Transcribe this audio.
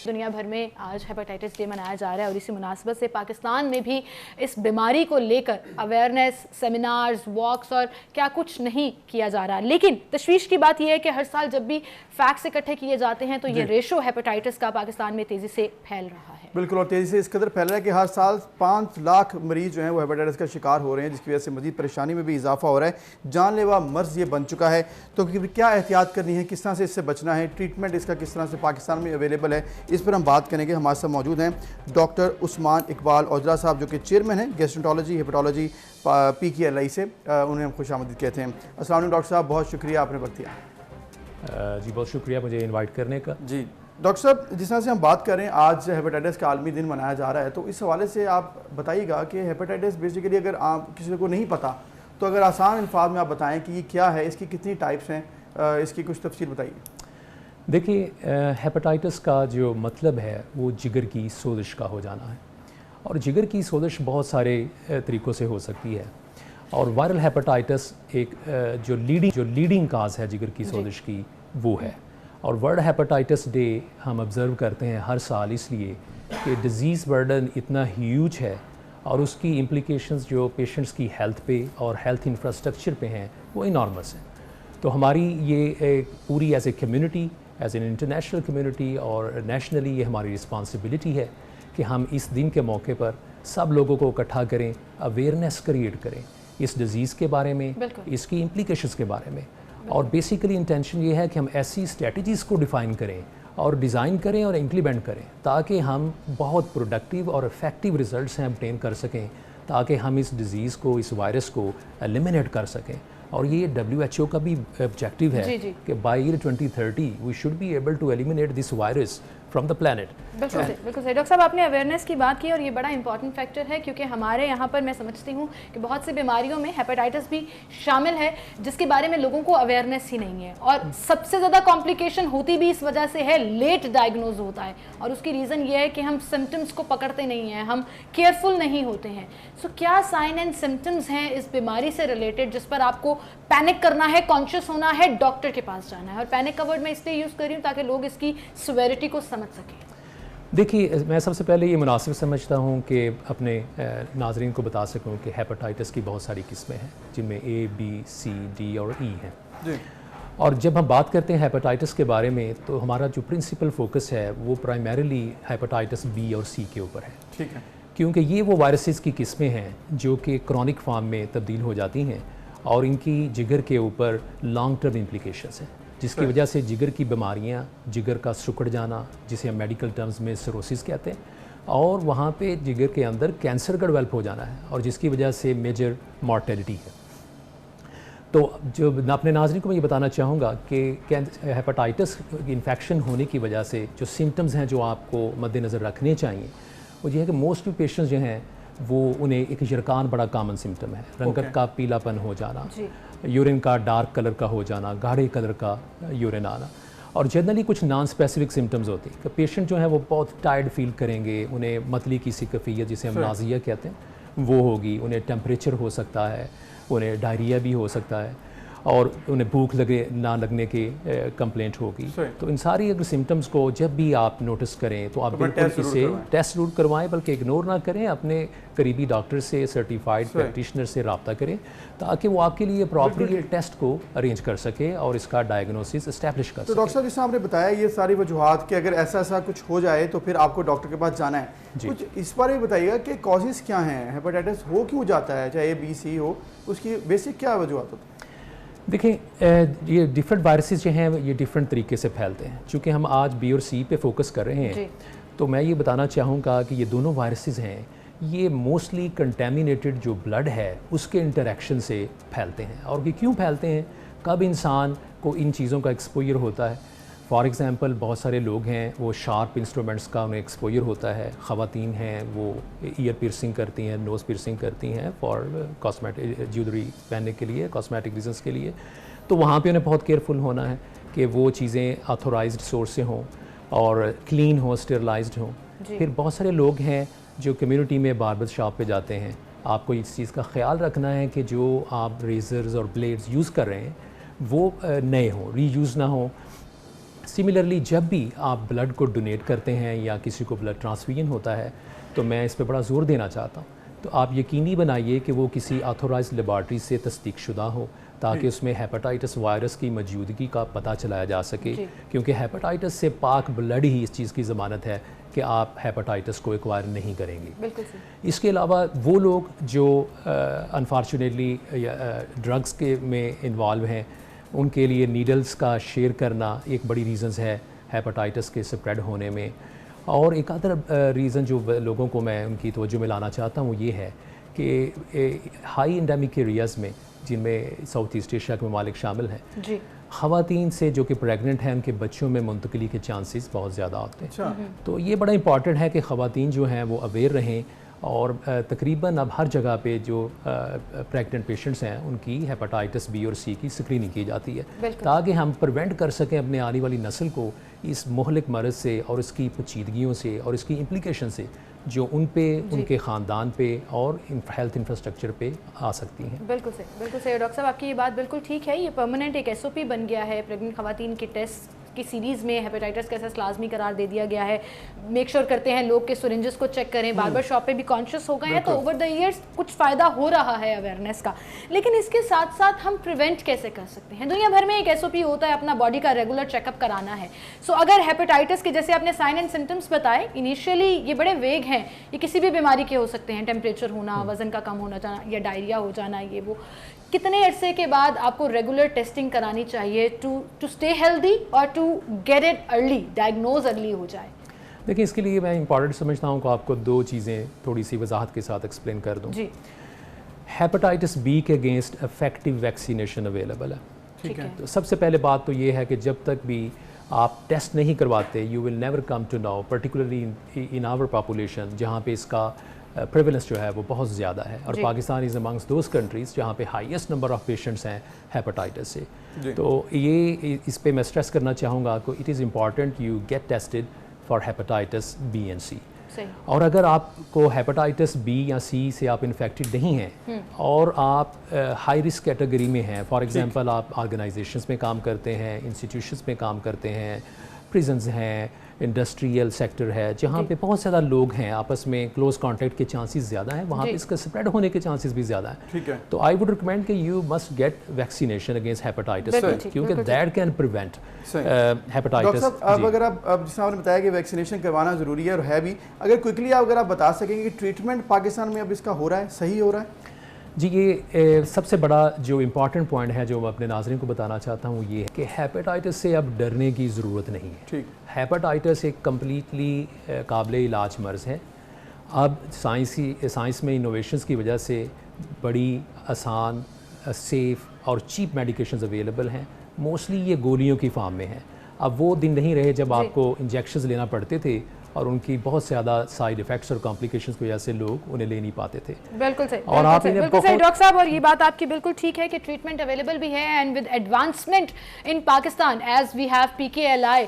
دنیا بھر میں آج ہیپاٹائٹس ڈے منایا جا رہا ہے اور اسی مناسبت سے پاکستان میں بھی اس بیماری کو لے کر اویئرنیس سیمینارز واکس اور کیا کچھ نہیں کیا جا رہا. لیکن تشویش کی بات یہ ہے کہ ہر سال جب بھی فیکٹس اکٹھے کیے جاتے ہیں تو یہ ریشو ہیپاٹائٹس کا پاکستان میں تیزی سے پھیل رہا ہے. بالکل, اور تیزی سے اس قدر پھیل رہا ہے کہ ہر سال 5 لاکھ مریض جو ہیں وہ ہیپاٹائٹس کا شکار ہو رہے ہیں, جس کی وجہ سے مزید پریشانی میں بھی اضافہ ہو رہا ہے. جان لیوا مرض یہ بن چکا ہے, تو کیا احتیاط کرنی ہے, کس طرح سے اس سے بچنا ہے, ٹریٹمنٹ اس کا کس طرح سے پاکستان میں اویلیبل ہے, اس پر ہم بات کریں گے. ہمارے ساتھ موجود ہیں ڈاکٹر عثمان اقبال اوجلا صاحب, جو کہ چیئرمین ہیں گیسٹرونٹالوجی ہیپاٹالوجی PKLI سے. انہیں ہم خوش آمدید کہتے ہیں. السلام علیکم ڈاکٹر صاحب, بہت شکریہ آپ نے وقت دیا. جی بہت شکریہ مجھے انوائٹ کرنے کا. جی ڈاکٹر صاحب, جس طرح سے ہم بات کریں آج ہیپاٹائٹس کا عالمی دن منایا جا رہا ہے, تو اس حوالے سے آپ بتائیے گا کہ ہیپاٹائٹس بیسیکلی اگر کسی کو نہیں پتا تو اگر آسان الفاظ میں آپ بتائیں کہ یہ کیا ہے, اس کی کتنی ٹائپس ہیں, اس کی کچھ تفصیل بتائیے. دیکھیے ہیپاٹائٹس کا جو مطلب ہے وہ جگر کی سوزش کا ہو جانا ہے, اور جگر کی سوزش بہت سارے طریقوں سے ہو سکتی ہے, اور وائرل ہیپاٹائٹس ایک جو لیڈنگ کاز ہے جگر کی سوزش کی وہ ہے. اور ورلڈ ہیپاٹائٹس ڈے ہم آبزرو کرتے ہیں ہر سال اس لیے کہ ڈیزیز برڈن اتنا ہیوج ہے اور اس کی امپلیکیشنز جو پیشنٹس کی ہیلتھ پہ اور ہیلتھ انفراسٹرکچر پہ ہیں وہ انارمس ہیں. تو ہماری یہ پوری as a community, as an international community اور نیشنلی یہ ہماری رسپانسبلٹی ہے کہ ہم اس دن کے موقع پر سب لوگوں کو اکٹھا کریں, اویئرنیس کریٹ کریں اس ڈیزیز کے بارے میں, اس کی امپلیکیشنز کے بارے میں. اور بیسیکلی انٹینشن یہ ہے کہ ہم ایسی اسٹریٹجیز کو ڈیفائن کریں اور ڈیزائن کریں اور امپلیمنٹ کریں تاکہ ہم بہت پروڈکٹیو اور افیکٹیو ریزلٹس ہیں obtain کر سکیں, تاکہ ہم اس ڈیزیز کو, اس وائرس کو ایلیمنیٹ کر سکیں. اور یہ WHO کا بھی آبجیکٹیو ہے کہ by year 2030 we should be able to eliminate this virus from the plant. بالکل صحیح. ڈاکٹر صاحب آپ نے اویئرنیس کی بات کی اور یہ بڑا امپورٹنٹ فیکٹر ہے, کیونکہ ہمارے یہاں پر میں سمجھتی ہوں کہ بہت سی بیماریوں میں ہیپاٹائٹس بھی شامل ہے جس کے بارے میں لوگوں کو اویئرنیس ہی نہیں ہے, اور سب سے زیادہ کمپلیکیشن ہوتی بھی اس وجہ سے ہے, لیٹ ڈائگنوز ہوتا ہے, اور اس کی ریزن یہ ہے کہ ہم سمٹمس کو پکڑتے نہیں ہیں, ہم کیئرفل نہیں ہوتے ہیں. سو کیا سائن اینڈ سمٹمس ہیں اس بیماری سے ریلیٹڈ جس پر آپ کو پینک کرنا ہے, کانشیس ہونا ہے, ڈاکٹر کے پاس جانا ہے؟ اور پینک کا ورڈ میں اس لیے یوز کر رہی ہوں تاکہ لوگ اس کی سیویرٹی کو سمجھ سکیں. دیکھیے میں سب سے پہلے یہ مناسب سمجھتا ہوں کہ اپنے ناظرین کو بتا سکوں کہ ہیپاٹائٹس کی بہت ساری قسمیں ہیں جن میں A, B, C, D اور E ہیں. اور جب ہم بات کرتے ہیں ہیپاٹائٹس کے بارے میں تو ہمارا جو پرنسپل فوکس ہے وہ پرائمریلی ہیپاٹائٹس B اور C کے اوپر ہے. ٹھیک ہے, کیونکہ یہ وہ وائرسز کی قسمیں ہیں جو کہ کرونک فارم میں تبدیل ہو جاتی ہیں اور ان کی جگر کے اوپر لانگ ٹرم امپلیکیشنز ہیں, جس کی وجہ سے جگر کی بیماریاں, جگر کا سکڑ جانا جسے ہم میڈیکل ٹرمز میں سروسس کہتے ہیں, اور وہاں پہ جگر کے اندر کینسر کا ڈیولپ ہو جانا ہے اور جس کی وجہ سے میجر مارٹیلٹی ہے. تو جو اپنے ناظرین کو میں یہ بتانا چاہوں گا کہ ہیپاٹائٹس انفیکشن ہونے کی وجہ سے جو سمٹمز ہیں جو آپ کو مد نظر رکھنے چاہیے وہ یہ ہے کہ موسٹ پیشنٹس جو ہیں وہ انہیں ایک یرقان بڑا کامن سمٹم ہے, رنگت کا پیلا پن ہو جانا, یورین کا ڈارک کلر کا ہو جانا, گاڑھے کلر کا یورین آنا, اور جنرلی کچھ نان اسپیسیفک سمٹمز ہوتے ہیں کہ پیشنٹ جو ہیں وہ بہت ٹائرڈ فیل کریں گے, انہیں متلی کی سی کیفیت جسے ہم نازیہ کہتے ہیں وہ ہوگی, انہیں ٹیمپریچر ہو سکتا ہے, انہیں ڈائریا بھی ہو سکتا ہے, اور انہیں بھوک نہ لگنے کی کمپلینٹ ہوگی. تو ان ساری اگر سمٹمز کو جب بھی آپ نوٹس کریں تو آپ بالکل اسے ٹیسٹ ضرور کروائیں, بلکہ اگنور نہ کریں, اپنے قریبی ڈاکٹر سے, سرٹیفائڈ پریکٹیشنر سے رابطہ کریں تاکہ وہ آپ کے لیے پراپرلی ٹیسٹ کو ارینج کر سکے اور اس کا ڈائگنوسس اسٹیبلش کر سکے. تو ڈاکٹر صاحب جیسے آپ نے بتایا یہ ساری وجوہات کہ اگر ایسا کچھ ہو جائے تو پھر آپ کو ڈاکٹر کے پاس جانا ہے, کچھ اس بارے میں بتائیے گا کہ کازز کیا ہیں, ہیپاٹائٹس ہو کیوں جاتا ہے, چاہے A, B, C ہو, اس کی بیسک کیا وجوہات ہوتی ہیں؟ دیکھیں یہ ڈیفرنٹ وائرسز جو ہیں یہ ڈیفرنٹ طریقے سے پھیلتے ہیں. چونکہ ہم آج B اور C پہ فوکس کر رہے ہیں تو میں یہ بتانا چاہوں گا کہ یہ دونوں وائرسز ہیں یہ موسٹلی کنٹامینیٹڈ جو بلڈ ہے اس کے انٹریکشن سے پھیلتے ہیں. اور یہ کیوں پھیلتے ہیں, کب انسان کو ان چیزوں کا ایکسپوئر ہوتا ہے. فار ایگزامپل بہت سارے لوگ ہیں وہ شارپ انسٹرومنٹس کا انہیں ایکسپوئر ہوتا ہے, خواتین ہیں وہ ایئر پیئرسنگ کرتی ہیں, نوز پیئرسنگ کرتی ہیں فار کاسمیٹک جیولری پہننے کے لیے, کاسمیٹک ریزنس کے لیے, تو وہاں پہ انہیں بہت کیئرفل ہونا ہے کہ وہ چیزیں آتھورائزڈ سورس سے ہوں اور کلین ہوں, اسٹیرلائزڈ ہوں. پھر بہت سارے لوگ ہیں جو کمیونٹی میں باربر شاپ پہ جاتے ہیں, آپ کو اس چیز کا خیال رکھنا ہے کہ جو آپ ریزرز اور بلیڈز یوز کر رہے ہیں وہ نئے ہوں, ری یوز نہ ہوں. سملرلی جب بھی آپ بلڈ کو ڈونیٹ کرتے ہیں یا کسی کو بلڈ ٹرانسفیوژن ہوتا ہے تو میں اس پہ بڑا زور دینا چاہتا ہوں، تو آپ یقینی بنائیے کہ وہ کسی آتھورائز لیبارٹری سے تصدیق شدہ ہو تاکہ اس میں ہیپاٹائٹس وائرس کی موجودگی کا پتہ چلایا جا سکے، کیونکہ ہیپاٹائٹس سے پاک بلڈ ہی اس چیز کی ضمانت ہے کہ آپ ہیپاٹائٹس کو ایکوائر نہیں کریں گے۔ بالکل صحیح۔ اس کے علاوہ وہ لوگ جو انفارچونیٹلی ڈرگس کے میں انوالو ہیں، ان کے لیے نیڈلز کا شیئر کرنا ایک بڑی ریزنز ہے ہیپاٹائٹس کے اسپریڈ ہونے میں۔ اور ایک ادر ریزن جو لوگوں کو میں ان کی توجہ میں لانا چاہتا ہوں وہ یہ ہے کہ ہائی انڈیمک ایریاز میں، جن میں ساؤتھ ایسٹ ایشیا کے ممالک شامل ہیں، جی، خواتین سے جو کہ پریگننٹ ہیں ان کے بچوں میں منتقلی کے چانسز بہت زیادہ ہوتے ہیں۔ تو یہ بڑا امپورٹنٹ ہے کہ خواتین جو ہیں وہ اویئر رہیں، اور تقریباً اب ہر جگہ پہ جو پریگننٹ پیشنٹس ہیں ان کی ہیپاٹائٹس بی اور سی کی اسکریننگ کی جاتی ہے تاکہ ہم پریونٹ کر سکیں اپنے آنے والی نسل کو اس مہلک مرض سے اور اس کی پیچیدگیوں سے اور اس کی امپلیکیشن سے جو ان پہ، ان کے خاندان پہ اور ہیلتھ انفراسٹرکچر پہ آ سکتی ہیں۔ بالکل صحیح، بالکل صحیح ڈاکٹر صاحب، آپ کی یہ بات بالکل ٹھیک ہے۔ یہ پرماننٹ ایک ایس او پی بن گیا ہے، پریگننٹ خواتین کے ٹیسٹ کی سیریز میں ہیپاٹائٹس کا ایسا لازمی قرار دے دیا گیا ہے۔ میک شور کرتے ہیں لوگ کہ سرنجز کو چیک کریں، باربر شاپ پہ بھی کانشیس ہو گئے ہیں، تو اوور دا ایئرس کچھ فائدہ ہو رہا ہے اویئرنیس کا، لیکن اس کے ساتھ ساتھ ہم پریونٹ کیسے کر سکتے ہیں؟ دنیا بھر میں ایک ایس او پی ہوتا ہے اپنا باڈی کا ریگولر چیک اپ کرانا ہے۔ سو اگر ہیپاٹائٹس کے جیسے آپ نے سائن اینڈ سمٹمس بتائے انیشیلی یہ بڑے ویگ ہیں، یہ کسی بھی بیماری کے ہو سکتے ہیں، ٹیمپریچر ہونا، وزن کا کم ہونا جانا یا ڈائریا ہو جانا، یہ وہ، کتنے عرصے کے بعد آپ کو ریگولر ٹیسٹنگ کرانی چاہیے ٹو اسٹے ہیلدی اور to get it early, diagnose early ہو جائے؟ دیکھیں اس کے لیے میں امپورٹنٹ سمجھتا ہوں کہ آپ کو دو چیزیں تھوڑی سی وضاحت کے ساتھ ایکسپلین کر دوں۔ جی، ہیپاٹائٹس بی کے اگینسٹ افیکٹو ویکسینیشن اویلیبل ہے۔ ٹھیک ہے، تو سب سے پہلے بات تو یہ ہے کہ جب تک بھی آپ ٹیسٹ نہیں کرواتے you will never come to know, particularly in our population جہاں پہ اس کا پریولنس جو ہے وہ بہت زیادہ ہے، اور پاکستان از امانگس دوز کنٹریز جہاں پہ ہائیسٹ نمبر آف پیشنٹس ہیں ہیپاٹائٹس سے۔ تو یہ اس پہ میں اسٹریس کرنا چاہوں گا کہ it is important you get tested for hepatitis B and C, اور اگر آپ کو ہیپاٹائٹس بی یا سی سے آپ انفیکٹڈ نہیں ہیں اور آپ ہائی رسک کیٹیگری میں ہیں، فار ایگزامپل آپ آرگنائزیشنز میں کام کرتے ہیں، انسٹیٹیوشنز میں کام کرتے ہیں، پریزنز ہیں، انڈسٹریل سیکٹر ہے جہاں پہ بہت زیادہ لوگ ہیں، آپس میں کلوز کانٹیکٹ کے چانسز زیادہ ہیں، وہاں پہ اس کا اسپریڈ ہونے کے چانسز بھی زیادہ ہیں۔ تو آئی ووڈ ریکمینڈ کہ you must get vaccination against hepatitis, کیونکہ دیٹ کین پریونٹ ہیپاٹائٹس۔ اب اگر آپ جس طرح آپ نے بتایا کہ ویکسینیشن کروانا ضروری ہے اور ہے بھی، اگر کوئکلی اگر آپ بتا سکیں کہ ٹریٹمنٹ پاکستان میں اب اس کا ہو رہا ہے، صحیح ہو رہا ہے؟ جی، یہ سب سے بڑا جو امپورٹنٹ پوائنٹ ہے جو میں اپنے ناظرین کو بتانا چاہتا ہوں یہ ہے کہ ہیپاٹائٹس سے اب ڈرنے کی ضرورت نہیں ہے۔ ٹھیک، ہیپاٹائٹس ایک کمپلیٹلی قابل علاج مرض ہے۔ اب سائنس میں انوویشنز کی وجہ سے بڑی آسان، سیف اور چیپ میڈیکیشنز اویلیبل ہیں، موسٹلی یہ گولیوں کی فارم میں ہیں۔ اب وہ دن نہیں رہے جب آپ کو انجیکشنز لینا پڑتے تھے اور ان کی بہت زیادہ سائیڈ ایفیکٹس اور کمپلیکیشنز کی وجہ سے لوگ انہیں لے نہیں پاتے تھے۔ بالکل صحیح، اور آپ بالکل صحیح ڈاکٹر صاحب، اور یہ بات آپ کی بالکل ٹھیک ہے کہ ٹریٹمنٹ اویلیبل بھی ہے، and with advancement in Pakistan as we have P K L I